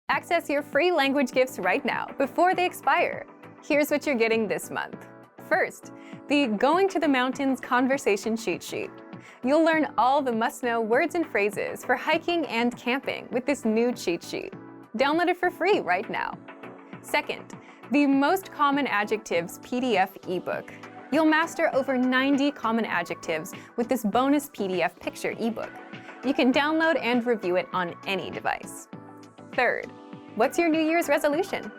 Access your free language gifts right now before they expire. Here's what you're getting this month. First, the Going to the Mountains Conversation Cheat Sheet. You'll learn all the must-know words and phrases for hiking and camping with this new cheat sheet. Download it for free right now. Second, the Most Common Adjectives PDF ebook. You'll master over 90 common adjectives with this bonus PDF picture ebook. You can download and review it on any device. Third, what's your New Year's resolution?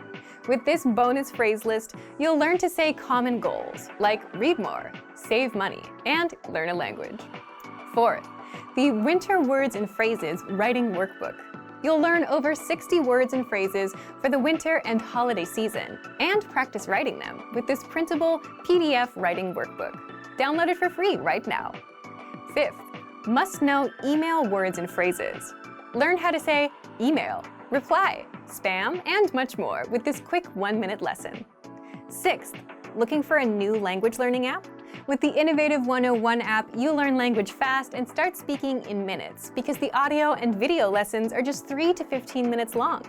With this bonus phrase list, you'll learn to say common goals like read more, save money, and learn a language. Fourth, the Winter Words and Phrases Writing Workbook. You'll learn over 60 words and phrases for the winter and holiday season and practice writing them with this printable PDF writing workbook. Download it for free right now. Fifth, must-know email words and phrases. Learn how to say email, reply, spam, and much more with this quick 1-minute lesson. Sixth, looking for a new language learning app? With the Innovative 101 app, you'll learn language fast and start speaking in minutes because the audio and video lessons are just 3 to 15 minutes long.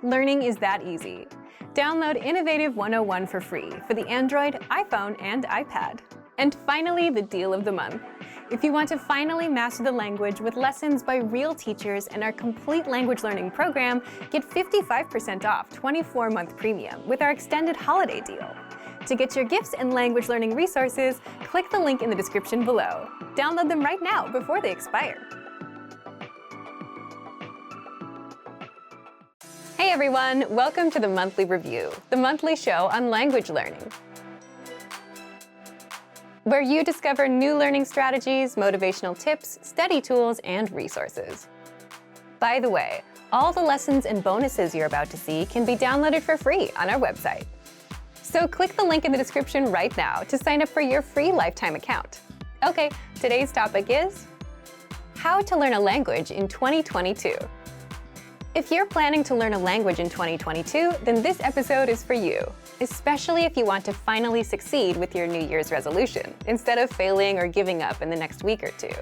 Learning is that easy. Download Innovative 101 for free for the Android, iPhone, and iPad. And finally, the deal of the month. If you want to finally master the language with lessons by real teachers and our complete language learning program, get 55% off 24-month premium with our extended holiday deal. To get your gifts and language learning resources, click the link in the description below. Download them right now before they expire. Hey everyone, welcome to the Monthly Review, the monthly show on language learning, where you discover new learning strategies, motivational tips, study tools, and resources. By the way, all the lessons and bonuses you're about to see can be downloaded for free on our website. So click the link in the description right now to sign up for your free lifetime account. Okay, today's topic is how to learn a language in 2022. If you're planning to learn a language in 2022, then this episode is for you, especially if you want to finally succeed with your New Year's resolution instead of failing or giving up in the next week or two.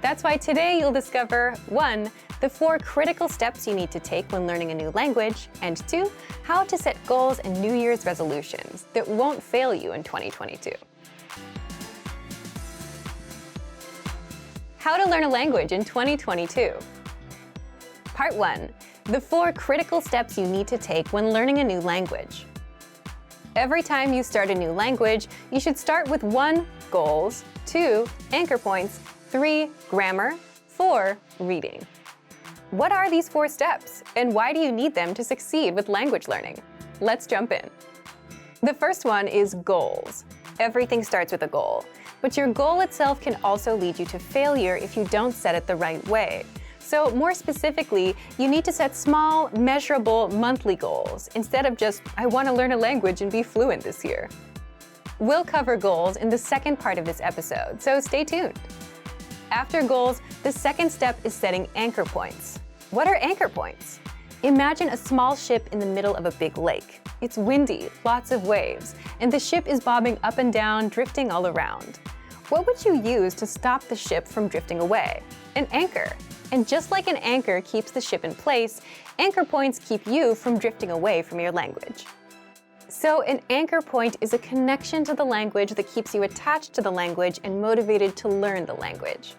That's why today you'll discover 1. The 4 critical steps you need to take when learning a new language, and 2. How to set goals and New Year's resolutions that won't fail you in 2022. How to learn a language in 2022. Part 1. The 4 critical steps you need to take when learning a new language. Every time you start a new language, you should start with 1. Goals, 2. Anchor points, 3. Grammar, 4. Reading. What are these 4 steps, and why do you need them to succeed with language learning? Let's jump in. The first one is goals. Everything starts with a goal, but your goal itself can also lead you to failure if you don't set it the right way. So more specifically, you need to set small, measurable monthly goals instead of just, I want to learn a language and be fluent this year. We'll cover goals in the second part of this episode, so stay tuned. After goals, the second step is setting anchor points. What are anchor points? Imagine a small ship in the middle of a big lake. It's windy, lots of waves, and the ship is bobbing up and down, drifting all around. What would you use to stop the ship from drifting away? An anchor. And just like an anchor keeps the ship in place, anchor points keep you from drifting away from your language. So an anchor point is a connection to the language that keeps you attached to the language and motivated to learn the language.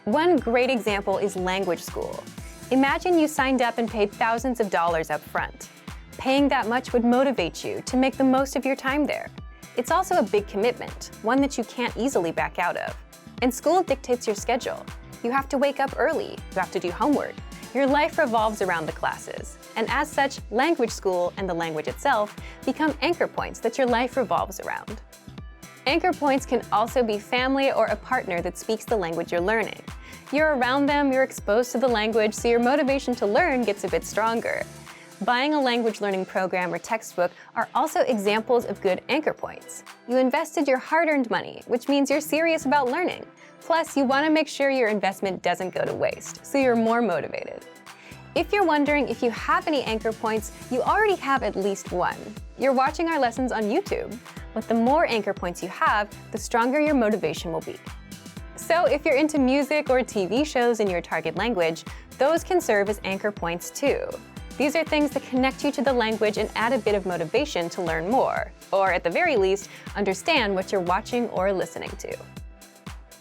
One great example is language school. Imagine you signed up and paid thousands of dollars up front. Paying that much would motivate you to make the most of your time there. It's also a big commitment, one that you can't easily back out of. And school dictates your schedule. You have to wake up early, you have to do homework. Your life revolves around the classes. And as such, language school and the language itself become anchor points that your life revolves around. Anchor points can also be family or a partner that speaks the language you're learning. You're around them, you're exposed to the language, so your motivation to learn gets a bit stronger. Buying a language learning program or textbook are also examples of good anchor points. You invested your hard-earned money, which means you're serious about learning. Plus, you want to make sure your investment doesn't go to waste, so you're more motivated. If you're wondering if you have any anchor points, you already have at least one. You're watching our lessons on YouTube. But the more anchor points you have, the stronger your motivation will be. So if you're into music or TV shows in your target language, those can serve as anchor points too. These are things that connect you to the language and add a bit of motivation to learn more, or at the very least, understand what you're watching or listening to.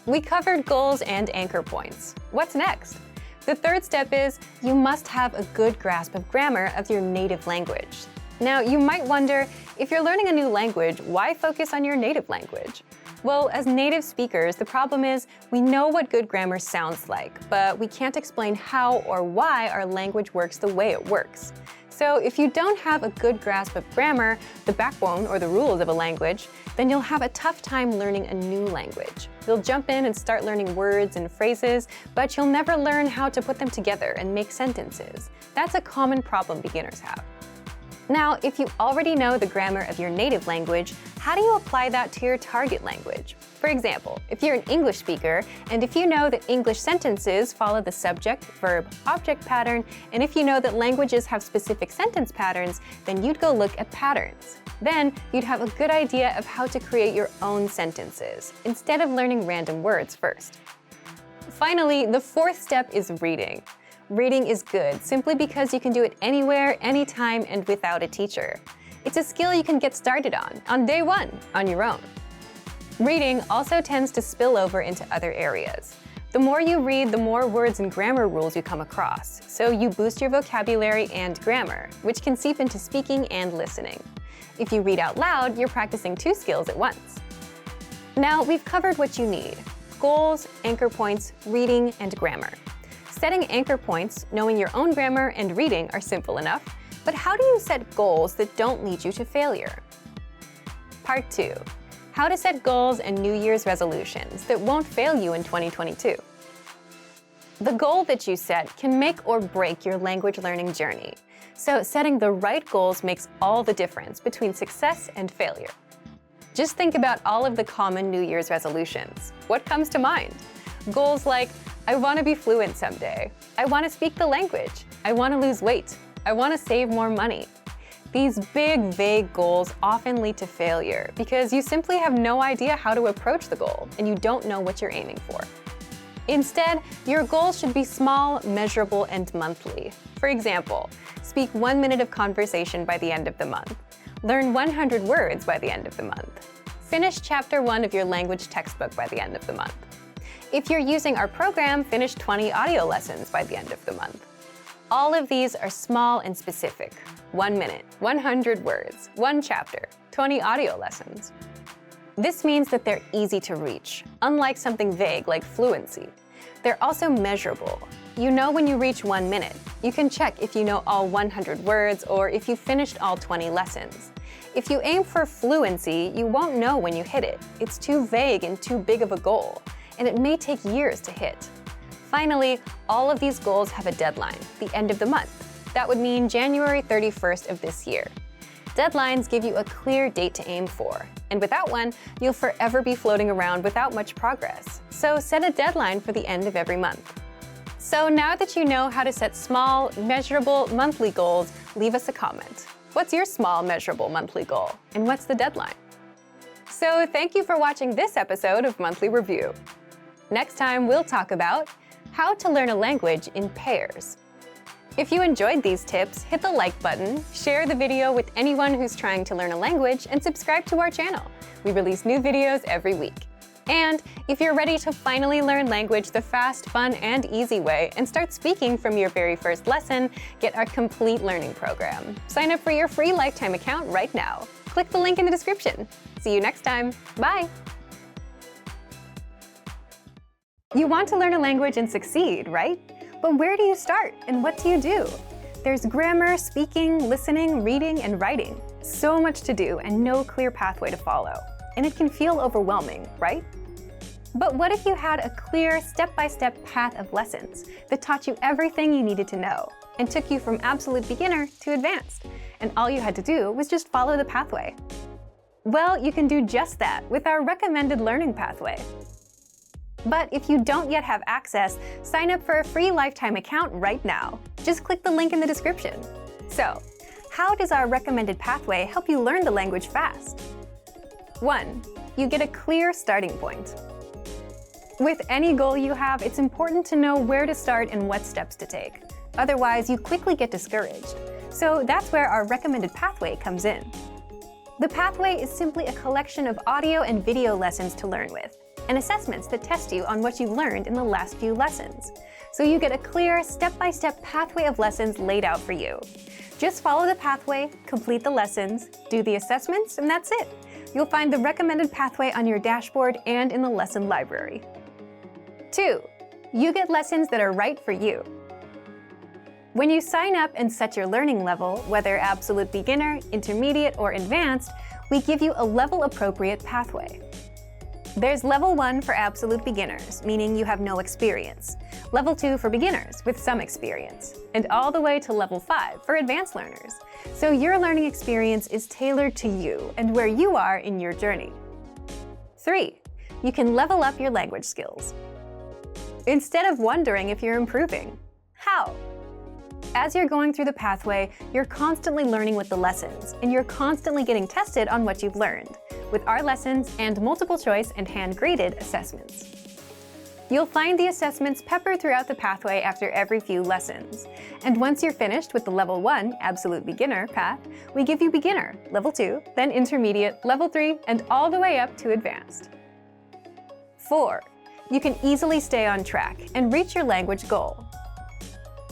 We covered goals and anchor points. What's next? The third step is you must have a good grasp of grammar of your native language. Now, you might wonder, if you're learning a new language, why focus on your native language? Well, as native speakers, the problem is we know what good grammar sounds like, but we can't explain how or why our language works the way it works. So if you don't have a good grasp of grammar, the backbone or the rules of a language, then you'll have a tough time learning a new language. You'll jump in and start learning words and phrases, but you'll never learn how to put them together and make sentences. That's a common problem beginners have. Now, if you already know the grammar of your native language, how do you apply that to your target language? For example, if you're an English speaker, and if you know that English sentences follow the subject, verb, object pattern, and if you know that languages have specific sentence patterns, then you'd go look at patterns. Then you'd have a good idea of how to create your own sentences, instead of learning random words first. Finally, the fourth step is reading. Reading is good simply because you can do it anywhere, anytime, and without a teacher. It's a skill you can get started on day one, on your own. Reading also tends to spill over into other areas. The more you read, the more words and grammar rules you come across, so you boost your vocabulary and grammar, which can seep into speaking and listening. If you read out loud, you're practicing two skills at once. Now, we've covered what you need: goals, anchor points, reading, and grammar. Setting anchor points, knowing your own grammar, and reading are simple enough, but how do you set goals that don't lead you to failure? Part 2. How to set goals and New Year's resolutions that won't fail you in 2022. The goal that you set can make or break your language learning journey, so setting the right goals makes all the difference between success and failure. Just think about all of the common New Year's resolutions. What comes to mind? Goals like, I want to be fluent someday. I want to speak the language. I want to lose weight. I want to save more money. These big, vague goals often lead to failure because you simply have no idea how to approach the goal and you don't know what you're aiming for. Instead, your goals should be small, measurable, and monthly. For example, speak 1 minute of conversation by the end of the month. Learn 100 words by the end of the month. Finish Chapter 1 of your language textbook by the end of the month. If you're using our program, finish 20 audio lessons by the end of the month. All of these are small and specific. 1 minute, 100 words, 1 chapter, 20 audio lessons. This means that they're easy to reach, unlike something vague like fluency. They're also measurable. You know when you reach 1 minute. You can check if you know all 100 words or if you finished all 20 lessons. If you aim for fluency, you won't know when you hit it. It's too vague and too big of a goal, and it may take years to hit. Finally, all of these goals have a deadline, the end of the month. That would mean January 31st of this year. Deadlines give you a clear date to aim for, and without one, you'll forever be floating around without much progress. So set a deadline for the end of every month. So now that you know how to set small, measurable monthly goals, leave us a comment. What's your small, measurable monthly goal, and what's the deadline? So thank you for watching this episode of Monthly Review. Next time, we'll talk about how to learn a language in pairs. If you enjoyed these tips, hit the like button, share the video with anyone who's trying to learn a language, and subscribe to our channel. We release new videos every week. And if you're ready to finally learn language the fast, fun, and easy way and start speaking from your very first lesson, get our complete learning program. Sign up for your free lifetime account right now. Click the link in the description. See you next time. Bye! You want to learn a language and succeed, right? But where do you start and what do you do? There's grammar, speaking, listening, reading, and writing. So much to do and no clear pathway to follow. And it can feel overwhelming, right? But what if you had a clear, step-by-step path of lessons that taught you everything you needed to know and took you from absolute beginner to advanced, and all you had to do was just follow the pathway? Well, you can do just that with our recommended learning pathway. But if you don't yet have access, sign up for a free lifetime account right now. Just click the link in the description. So, how does our recommended pathway help you learn the language fast? 1. You get a clear starting point. With any goal you have, it's important to know where to start and what steps to take. Otherwise, you quickly get discouraged. So that's where our recommended pathway comes in. The pathway is simply a collection of audio and video lessons to learn with, and assessments that test you on what you've learned in the last few lessons. So you get a clear, step-by-step pathway of lessons laid out for you. Just follow the pathway, complete the lessons, do the assessments, and that's it. You'll find the recommended pathway on your dashboard and in the lesson library. 2. You get lessons that are right for you. When you sign up and set your learning level, whether absolute beginner, intermediate, or advanced, we give you a level-appropriate pathway. There's Level 1 for absolute beginners, meaning you have no experience. Level 2 for beginners with some experience. And all the way to Level 5 for advanced learners. So your learning experience is tailored to you and where you are in your journey. 3. You can level up your language skills. Instead of wondering if you're improving, how? As you're going through the pathway, you're constantly learning with the lessons, and you're constantly getting tested on what you've learned, with our lessons and multiple choice and hand-graded assessments. You'll find the assessments peppered throughout the pathway after every few lessons. And once you're finished with the Level 1 Absolute Beginner path, we give you Beginner, Level 2, then Intermediate, Level 3, and all the way up to Advanced. 4. You can easily stay on track and reach your language goal.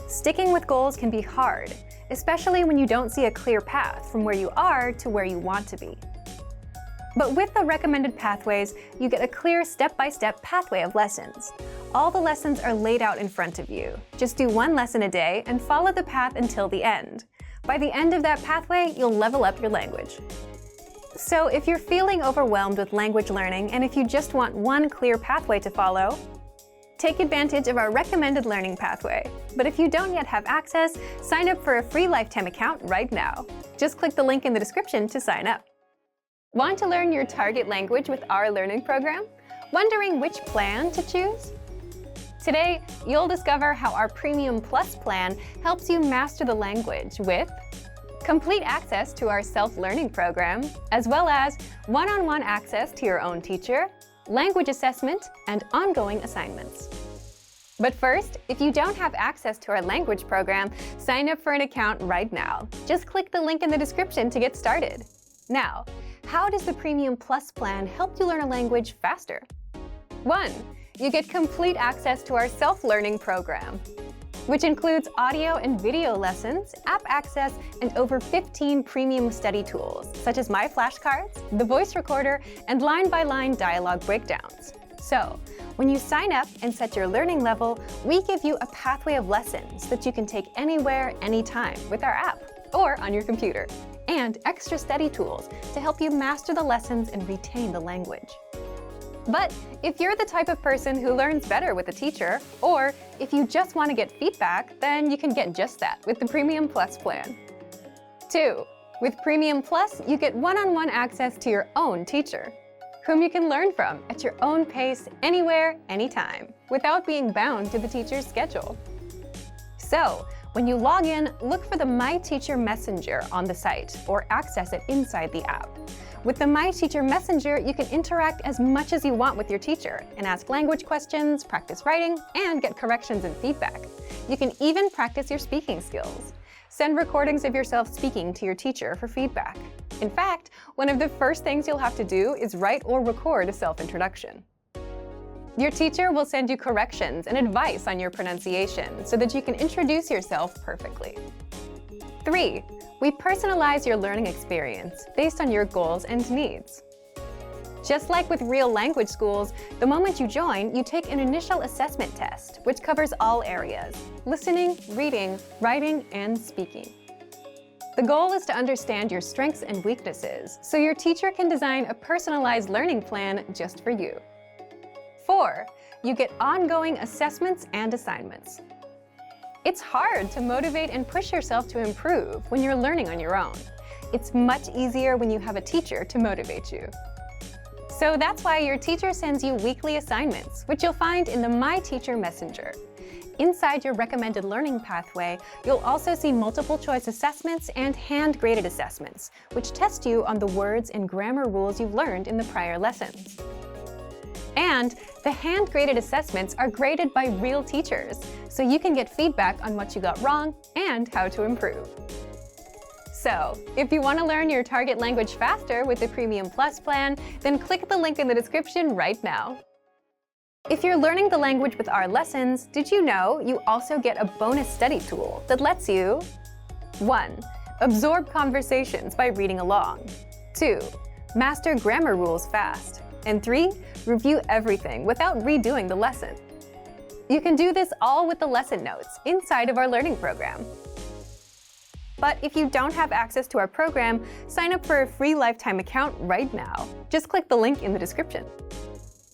Sticking with goals can be hard, especially when you don't see a clear path from where you are to where you want to be. But with the recommended pathways, you get a clear step-by-step pathway of lessons. All the lessons are laid out in front of you. Just do one lesson a day and follow the path until the end. By the end of that pathway, you'll level up your language. So if you're feeling overwhelmed with language learning and if you just want one clear pathway to follow, take advantage of our recommended learning pathway. But if you don't yet have access, sign up for a free lifetime account right now. Just click the link in the description to sign up. Want to learn your target language with our learning program? Wondering which plan to choose? Today, you'll discover how our Premium Plus plan helps you master the language with complete access to our self-learning program, as well as one-on-one access to your own teacher, language assessment, and ongoing assignments. But first, if you don't have access to our language program, sign up for an account right now. Just click the link in the description to get started. Now, how does the Premium Plus plan help you learn a language faster? 1. You get complete access to our self-learning program, which includes audio and video lessons, app access, and over 15 premium study tools, such as My Flashcards, the voice recorder, and line-by-line dialogue breakdowns. So, when you sign up and set your learning level, we give you a pathway of lessons that you can take anywhere, anytime with our app or on your computer, and extra study tools to help you master the lessons and retain the language. But if you're the type of person who learns better with a teacher, or if you just want to get feedback, then you can get just that with the Premium Plus plan. 2. With Premium Plus, you get one-on-one access to your own teacher, whom you can learn from at your own pace, anywhere, anytime, without being bound to the teacher's schedule. So, when you log in, look for the My Teacher Messenger on the site, or access it inside the app. With the My Teacher Messenger, you can interact as much as you want with your teacher and ask language questions, practice writing, and get corrections and feedback. You can even practice your speaking skills. Send recordings of yourself speaking to your teacher for feedback. In fact, one of the first things you'll have to do is write or record a self-introduction. Your teacher will send you corrections and advice on your pronunciation so that you can introduce yourself perfectly. 3. We personalize your learning experience based on your goals and needs. Just like with real language schools, the moment you join, you take an initial assessment test, which covers all areas: listening, reading, writing, and speaking. The goal is to understand your strengths and weaknesses, so your teacher can design a personalized learning plan just for you. 4. You get ongoing assessments and assignments. It's hard to motivate and push yourself to improve when you're learning on your own. It's much easier when you have a teacher to motivate you. So that's why your teacher sends you weekly assignments, which you'll find in the My Teacher Messenger. Inside your recommended learning pathway, you'll also see multiple choice assessments and hand-graded assessments, which test you on the words and grammar rules you've learned in the prior lessons. And the hand-graded assessments are graded by real teachers, so you can get feedback on what you got wrong and how to improve. So, if you want to learn your target language faster with the Premium Plus plan, then click the link in the description right now. If you're learning the language with our lessons, did you know you also get a bonus study tool that lets you 1. Absorb conversations by reading along. 2. Master grammar rules fast. And 3. Review everything without redoing the lesson. You can do this all with the lesson notes inside of our learning program. But if you don't have access to our program, sign up for a free lifetime account right now. Just click the link in the description.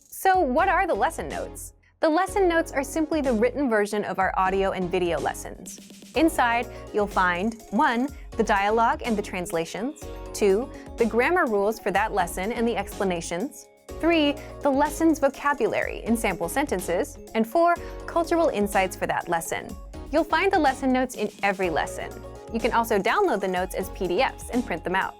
So what are the lesson notes? The lesson notes are simply the written version of our audio and video lessons. Inside, you'll find 1. The dialogue and the translations, 2. The grammar rules for that lesson and the explanations, 3. The lesson's vocabulary in sample sentences, and 4. Cultural insights for that lesson. You'll find the lesson notes in every lesson. You can also download the notes as PDFs and print them out.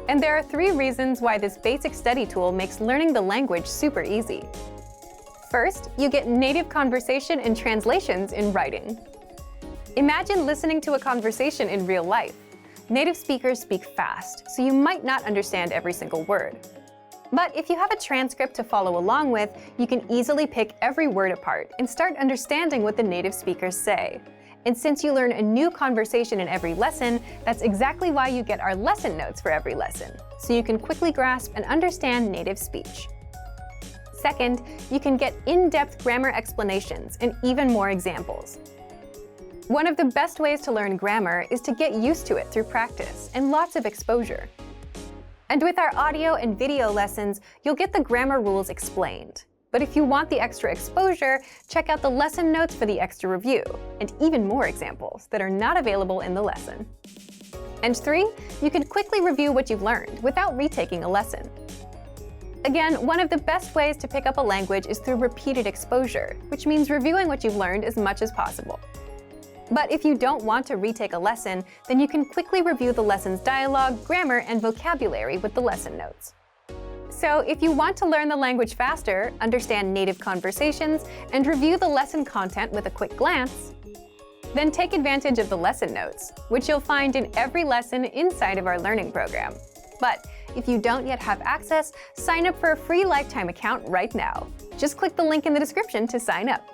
And there are 3 reasons why this basic study tool makes learning the language super easy. First, you get native conversation and translations in writing. Imagine listening to a conversation in real life. Native speakers speak fast, so you might not understand every single word. But if you have a transcript to follow along with, you can easily pick every word apart and start understanding what the native speakers say. And since you learn a new conversation in every lesson, that's exactly why you get our lesson notes for every lesson, so you can quickly grasp and understand native speech. Second, you can get in-depth grammar explanations and even more examples. One of the best ways to learn grammar is to get used to it through practice and lots of exposure. And with our audio and video lessons, you'll get the grammar rules explained. But if you want the extra exposure, check out the lesson notes for the extra review, and even more examples that are not available in the lesson. And 3, you can quickly review what you've learned without retaking a lesson. Again, one of the best ways to pick up a language is through repeated exposure, which means reviewing what you've learned as much as possible. But if you don't want to retake a lesson, then you can quickly review the lesson's dialogue, grammar, and vocabulary with the lesson notes. So if you want to learn the language faster, understand native conversations, and review the lesson content with a quick glance, then take advantage of the lesson notes, which you'll find in every lesson inside of our learning program. But if you don't yet have access, sign up for a free lifetime account right now. Just click the link in the description to sign up.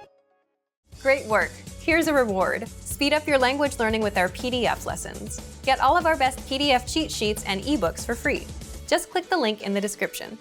Great work! Here's a reward. Speed up your language learning with our PDF lessons. Get all of our best PDF cheat sheets and ebooks for free. Just click the link in the description.